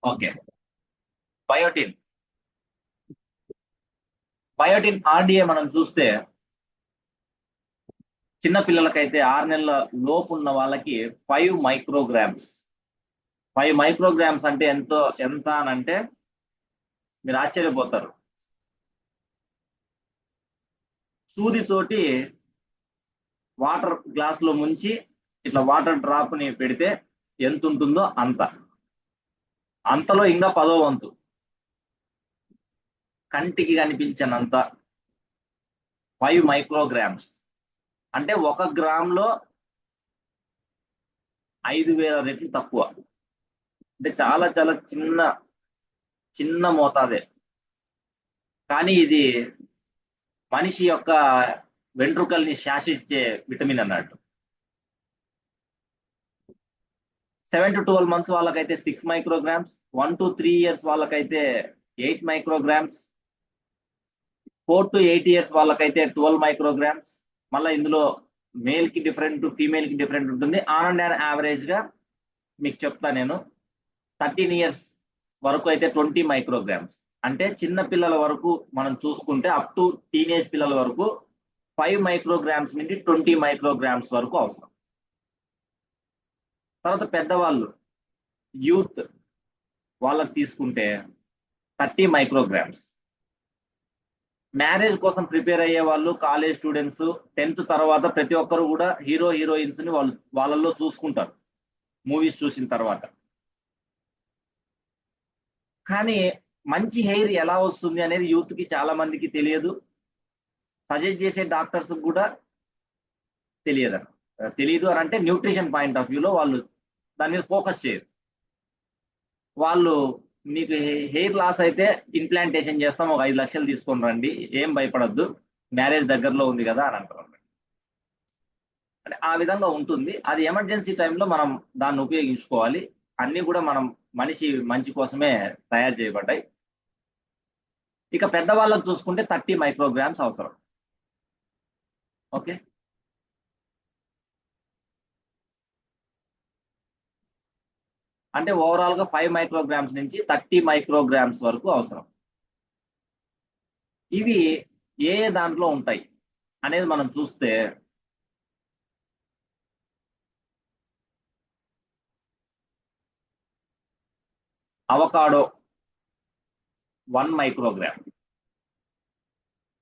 Okay. Biotin biotin RDA మనం చూస్తే చిన్న పిల్లలకైతే 6 నెలల లోపు ఉన్న వాళ్ళకి 5 మైక్రోగ్రామ్స్. 5 మైక్రోగ్రామ్స్ అంటే ఎంత అని అంటే మీరు ఆశ్చర్యపోతారు. సూదితోటి వాటర్ గ్లాస్ లో ముంచి ఇట్లా వాటర్ డ్రాప్ ని పెడితే ఎంత ఉంటుందో అంతలో ఇంకా 10వ వంతు, కంటికి కనిపించనంత 5 మైక్రోగ్రామ్స్. అంటే 1 గ్రామ్ లో 5,000 రెట్లు తక్కువ. అంటే చాలా చాలా చిన్న చిన్న మోతాదే. కానీ ఇది మనిషి యొక్క వెంట్రుకల్ని శాసించే విటమిన్ అన్నట్టు. 7 to 12 months వాళ్ళకైతే 6 మైక్రోగ్రామ్స్, 1 to 3 years వాళ్ళకైతే 8 మైక్రోగ్రామ్స్, 4 to 8 years వాళ్ళకైతే 12 మైక్రోగ్రామ్స్. మళ్ళీ ఇందులో మేల్ కి డిఫరెంట్, ఫీమేల్ కి డిఫరెంట్ ఉంటుంది. ఆన్ అండ్ యావరేజ్ గా మీకు చెప్తా నేను. 13 years వరకు అయితే 20 మైక్రోగ్రామ్స్. అంటే చిన్న పిల్లల వరకు మనం చూసుకుంటే అప్ టు టీనేజ్ పిల్లల వరకు 5 మైక్రోగ్రామ్స్ నుండి 20 మైక్రోగ్రామ్స్ వరకు అవసరం. తర్వాత పెద్దవాళ్ళు, యూత్ వాళ్ళకి తీసుకుంటే 30 మైక్రోగ్రామ్స్. మ్యారేజ్ కోసం ప్రిపేర్ అయ్యే వాళ్ళు, కాలేజ్ స్టూడెంట్స్, 10th తర్వాత ప్రతి ఒక్కరు కూడా హీరోయిన్స్ ని వాళ్ళల్లో చూసుకుంటారు మూవీస్ చూసిన తర్వాత. కానీ మంచి హెయిర్ ఎలా వస్తుంది అనేది యూత్ కి చాలా మందికి తెలియదు. సజెస్ట్ చేసే డాక్టర్స్ కూడా తెలియదు అని అంటే న్యూట్రిషన్ పాయింట్ ఆఫ్ వ్యూలో వాళ్ళు దాని మీద ఫోకస్ చేయరు. వాళ్ళు మీకు హెయిర్ లాస్ అయితే ఇంప్లాంటేషన్ చేస్తాం, ఒక 5 లక్షలు తీసుకొని రండి, ఏం భయపడద్దు, మ్యారేజ్ దగ్గరలో ఉంది కదా అని అంటారు. అంటే ఆ విధంగా ఉంటుంది. అది ఎమర్జెన్సీ టైంలో మనం దాన్ని ఉపయోగించుకోవాలి. అన్ని కూడా మనం మనిషి మంచి కోసమే తయారు చేయబడ్డాయి. ఇక పెద్దవాళ్ళకు చూసుకుంటే 30 మైక్రోగ్రామ్స్ అవసరం. ఓకే. అంటే ఓవరాల్ గా 5 మైక్రోగ్రామ్స్ నుంచి 30 మైక్రోగ్రామ్స్ వరకు అవసరం. ఇవి ఏ దాంట్లో ఉంటాయి అనేది మనం చూస్తే అవకాడో 1 మైక్రోగ్రామ్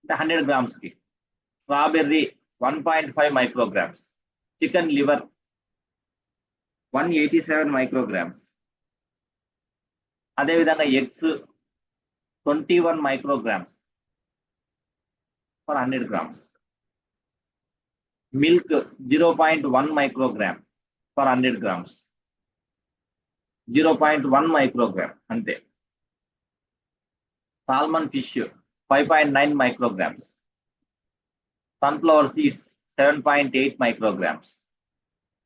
అంటే 100 గ్రామ్స్ కి. Strawberry 1.5 micrograms. Chicken liver 187 micrograms. అదేవిధంగా eggs 21 micrograms for 100 grams. Milk 0.1 microgram for 100 grams. 0.1 microgram అంతే. Salmon fish 5.9 micrograms. Sunflower seeds 7.8 micrograms.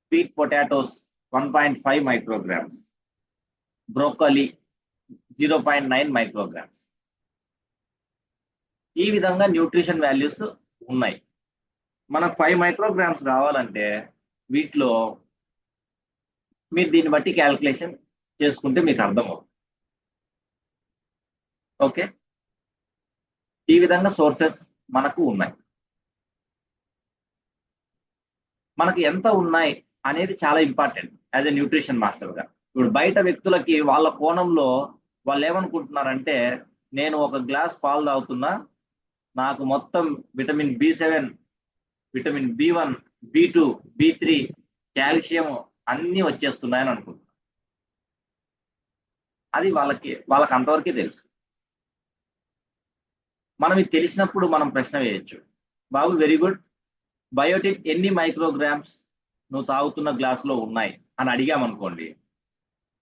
Sweet potatoes 1.5 micrograms. Broccoli 0.9 micrograms. ఈ విధంగా న్యూట్రిషన్ వాల్యూస్ ఉన్నాయి. మనకు 5 మైక్రోగ్రామ్స్ రావాలంటే వీటిలో మీరు దీన్ని బట్టి క్యాల్కులేషన్ చేసుకుంటే మీకు అర్థమవుతుంది. ఓకే. ఈ విధంగా సోర్సెస్ మనకు ఉన్నాయి. మనకు ఎంత ఉన్నాయి అనేది చాలా important as a nutrition master గా. ఇప్పుడు బయట వ్యక్తులకి వాళ్ళ కోణంలో వాళ్ళు ఏమనుకుంటున్నారంటే, నేను ఒక గ్లాస్ పాలు తాగుతున్నా, నాకు మొత్తం vitamin B7, vitamin B1, B2, B3, calcium అన్ని వచ్చేస్తున్నాయని అనుకుంటున్నారు. అది వాళ్ళకి అంతవరకే తెలుసు. మనం ఇది తెలిసినప్పుడు మనం ప్రశ్న వేయచ్చు, బాబు వెరీ గుడ్, బయోటిన్ ఎన్ని మైక్రోగ్రామ్స్ నువ్వు తాగుతున్న గ్లాసులో ఉన్నాయి అని అడిగామనుకోండి,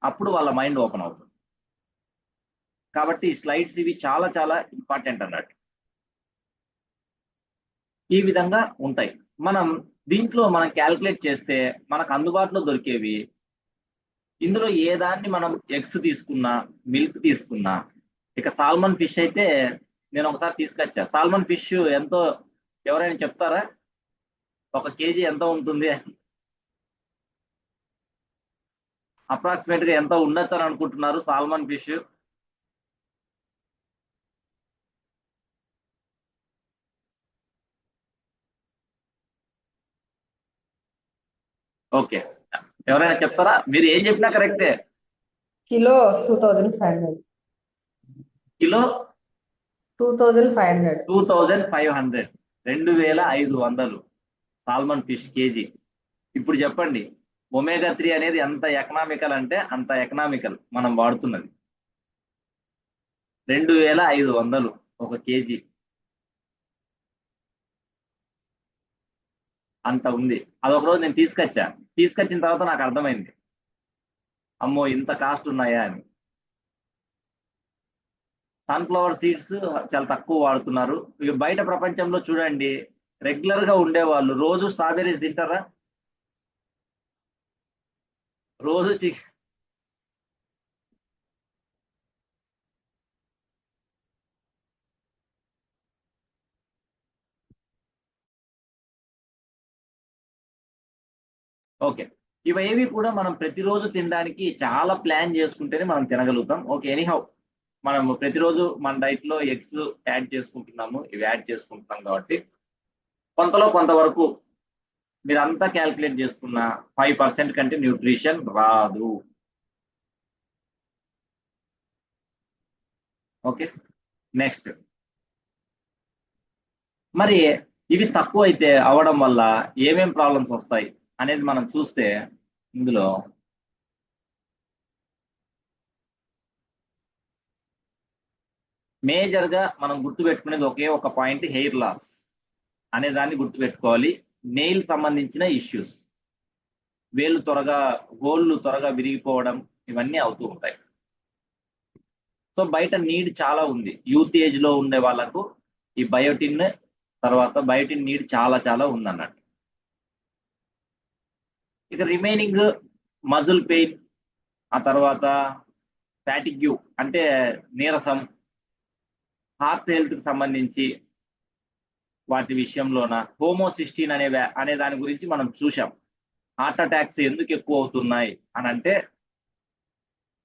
అప్పుడు వాళ్ళ మైండ్ ఓపెన్ అవుతుంది. కాబట్టి స్లైడ్స్ ఇవి చాలా చాలా ఇంపార్టెంట్ అన్నట్టు. ఈ విధంగా ఉంటాయి. దీంట్లో మనం క్యాల్కులేట్ చేస్తే మనకు అందుబాటులో దొరికేవి, ఇందులో ఏ దాన్ని మనం ఎగ్స్ తీసుకున్నా, మిల్క్ తీసుకున్నా. ఇక సాల్మన్ ఫిష్ అయితే నేను ఒకసారి తీసుకొచ్చా. సాల్మన్ ఫిష్ ఎంతో ఎవరైనా చెప్తారా? 1 కేజీ ఎంత ఉంటుంది? అప్రాక్సిమేట్ గా ఎంత ఉండొచ్చు అని అనుకుంటున్నారు సాల్మన్ ఫిష్? ఓకే, ఎవరైనా చెప్తారా? మీరు ఏం చెప్పినా కరెక్టే. Kilo 2500. Kilo 2500. 2500, 2500 salmon fish KG. ఇప్పుడు చెప్పండి, ఒమేగా 3 అనేది ఎంత ఎకనామికల్ అంటే అంత ఎకనామికల్ మనం వాడుతున్నది. 2500 ఒక కేజీ, అంత ఉంది. అదొక రోజు నేను తీసుకొచ్చిన తర్వాత నాకు అర్థమైంది, అమ్మో ఇంత కాస్ట్ ఉన్నాయా అని. సన్ఫ్లవర్ సీడ్స్ చాలా తక్కువ వాడుతున్నారు. ఇక బయట ప్రపంచంలో చూడండి, రెగ్యులర్ గా ఉండేవాళ్ళు రోజు స్ట్రాబెర్రీస్ తింటారా? రోజు ఓకే, ఇవేవి కూడా మనం ప్రతిరోజు తినడానికి చాలా ప్లాన్ చేసుకుంటేనే మనం తినగలుగుతాం. ఓకే, ఎనీహౌ మనం ప్రతిరోజు మన డైట్ లో ఎగ్స్ యాడ్ చేసుకుంటున్నాము, ఇవి యాడ్ చేసుకుంటున్నాం కాబట్టి కొంతలో కొంతవరకు మీరంతా క్యాల్కులేట్ చేసుకున్న 5% కంటే న్యూట్రిషన్ రాదు. Okay, next. మరి ఇవి తక్కువ అయితే అవడం వల్ల ఏమేం ప్రాబ్లమ్స్ వస్తాయి అనేది మనం చూస్తే, ఇందులో మేజర్ గా మనం గుర్తుపెట్టుకునేది ఒకే ఒక పాయింట్, హెయిర్ లాస్ అనే దాన్ని గుర్తుపెట్టుకోవాలి. నెయిల్ సంబంధించిన ఇష్యూస్, గోళ్ళు త్వరగా విరిగిపోవడం, ఇవన్నీ అవుతూ ఉంటాయి. సో బయట నీడ్ చాలా ఉంది, యూత్ ఏజ్ లో ఉండే వాళ్ళకు ఈ బయోటిన్ నీడ్ చాలా చాలా ఉందన్నట్టు. ఇక రిమైనింగ్ మజిల్ పెయిన్, ఆ తర్వాత ఫ్యాటిగ్యూ అంటే నీరసం, హార్ట్ హెల్త్ కి సంబంధించి వాటి విషయంలోన హోమోసిస్టిన్ అనే దాని గురించి మనం చూసాం. హార్ట్ అటాక్స్ ఎందుకు ఎక్కువ అవుతున్నాయి అని అంటే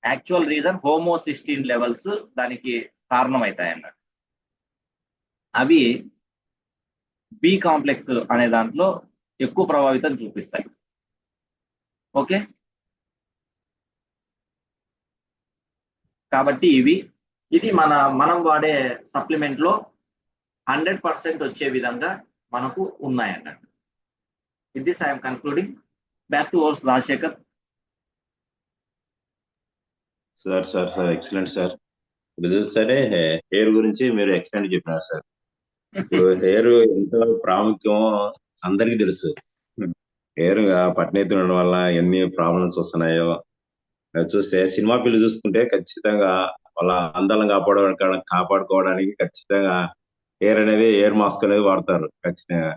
యాక్చువల్ రీజన్ హోమోసిస్టిన్ లెవెల్స్ దానికి కారణమవుతాయి అన్నట్టు. అవి బి కాంప్లెక్స్ అనే దాంట్లో ఎక్కువ ప్రభావితం చూపిస్తాయి. ఓకే, కాబట్టి ఇది మనం వాడే సప్లిమెంట్ లో 100% వచ్చే విధంగా మనకు ఉన్నాయన్నట్టు. With this I'm concluding. Back to host Rajasekhar. Sir excellent sir. ఇప్పుడు చూస్తే హెయిర్ గురించి మీరు ఎక్స్టెండ్ చెప్పినారు సార్. ఇప్పుడు హెయిర్ ఎంతో ప్రాముఖ్యం అందరికీ తెలుసు. హెయిర్ పట్నెత్తి ఉండడం వల్ల ఎన్ని ప్రాబ్లమ్స్ వస్తున్నాయో చూస్తే, సినిమా పిల్లలు చూసుకుంటే ఖచ్చితంగా వాళ్ళ అందాలను కాపాడుకోవడానికి ఖచ్చితంగా హెయిర్ మాస్క్ అనేది వాడతారు ఖచ్చితంగా.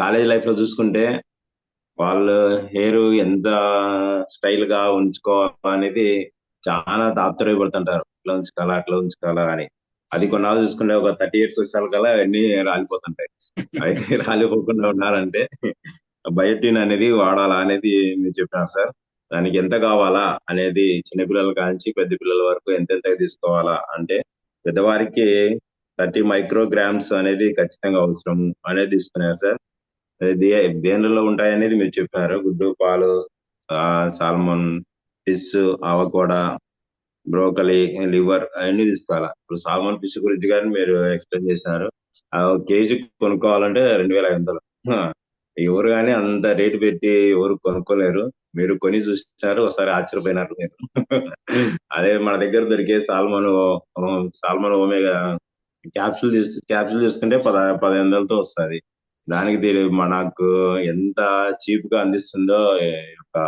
కాలేజ్ లైఫ్ లో చూసుకుంటే వాళ్ళు హెయిర్ ఎంత స్టైల్ గా ఉంచుకోవాలనేది చాలా తాత్పర్యపడుతుంటారు, ఇట్లా ఉంచుకోవాలా అట్లా ఉంచుకోవాలా అని. అది కొన్నాళ్ళు చూసుకుంటే ఒక 30 years వచ్చేసరికల్లా అన్ని రాలిపోతుంటాయి. అవి రాలిపోకుండా ఉండాలంటే బయోటిన్ అనేది వాడాలా అనేది మీరు చెప్పినారు సార్. దానికి ఎంత కావాలా అనేది చిన్నపిల్లల కాంచి పెద్ద పిల్లల వరకు ఎంతెంత తీసుకోవాలా అంటే, పెద్దవారికి 30 micrograms అనేది ఖచ్చితంగా అవసరం అనేది తీసుకున్నారు సార్. దేనిలో ఉంటాయి అనేది మీరు చెప్పారు, గుడ్డు, పాలు, సాల్మన్, ఫిష్, అవకోడా, బ్రోకలీ, లివర్ అవన్నీ తీసుకోవాలా. ఇప్పుడు సాల్మన్ ఫిష్ గురించి కానీ మీరు ఎక్స్ప్లెయిన్ చేసినారు. కేజీ కొనుక్కోవాలంటే 2500. ఎవరు కానీ అంత రేటు పెట్టి ఎవరు కొనుక్కోలేరు. మీరు కొని చూసినారు, ఒకసారి ఆశ్చర్యపోయినారు మీరు. అదే మన దగ్గర దొరికే సాల్మన్ ఒమేగా క్యాప్సూల్ తీసుకుంటే 1500తో వస్తుంది. దానికి మనకు ఎంత చీప్ గా అందిస్తుందో ఆ,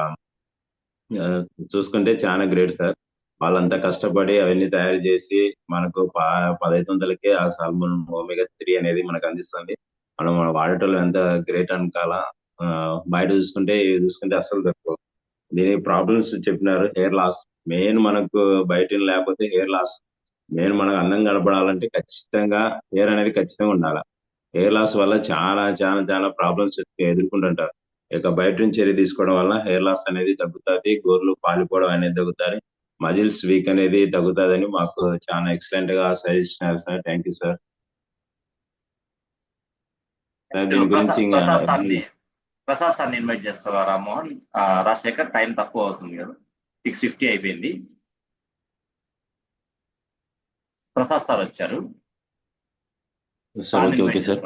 చూసుకుంటే చాలా గ్రేట్ సార్. వాళ్ళంతా కష్టపడి అవన్నీ తయారు చేసి మనకు 1500కే ఆ సాల్మన్ ఒమేగా 3 అనేది మనకు అందిస్తుంది. మనం వాడటంలో ఎంత గ్రేట్ అనుకాల. బయట చూసుకుంటే అస్సలు దొరకవు. దీని ప్రాబ్లమ్స్ చెప్పినారు. హెయిర్ లాస్ మెయిన్, మనకు బయట లేకపోతే హెయిర్ లాస్ మెయిన్. మనకు అందం కనపడాలంటే ఖచ్చితంగా హెయిర్ అనేది ఖచ్చితంగా ఉండాలి. హెయిర్ లాస్ వల్ల చాలా చాలా చాలా ప్రాబ్లమ్స్ ఎదుర్కొంటుంటారు. ఇక బయట నుంచి చర్య తీసుకోవడం వల్ల హెయిర్ లాస్ అనేది తగ్గుతుంది, గోర్లు పాలిపోవడం అనేది తగ్గుతాయి, మజిల్స్ వీక్ అనేది తగ్గుతుందని మాకు చాలా ఎక్సలెంట్ గా suggestion sir. Thank you sir. Sir దీని గురించి ఇంకా ప్రసాద్ సార్ని ఇన్వైట్ చేస్తావా రామ్మోహన్? రాజశేఖర్, టైం తక్కువ అవుతుంది కదా, 6:50 అయిపోయింది. ప్రసాద్ సార్ వచ్చారు. Sir okay okay sir.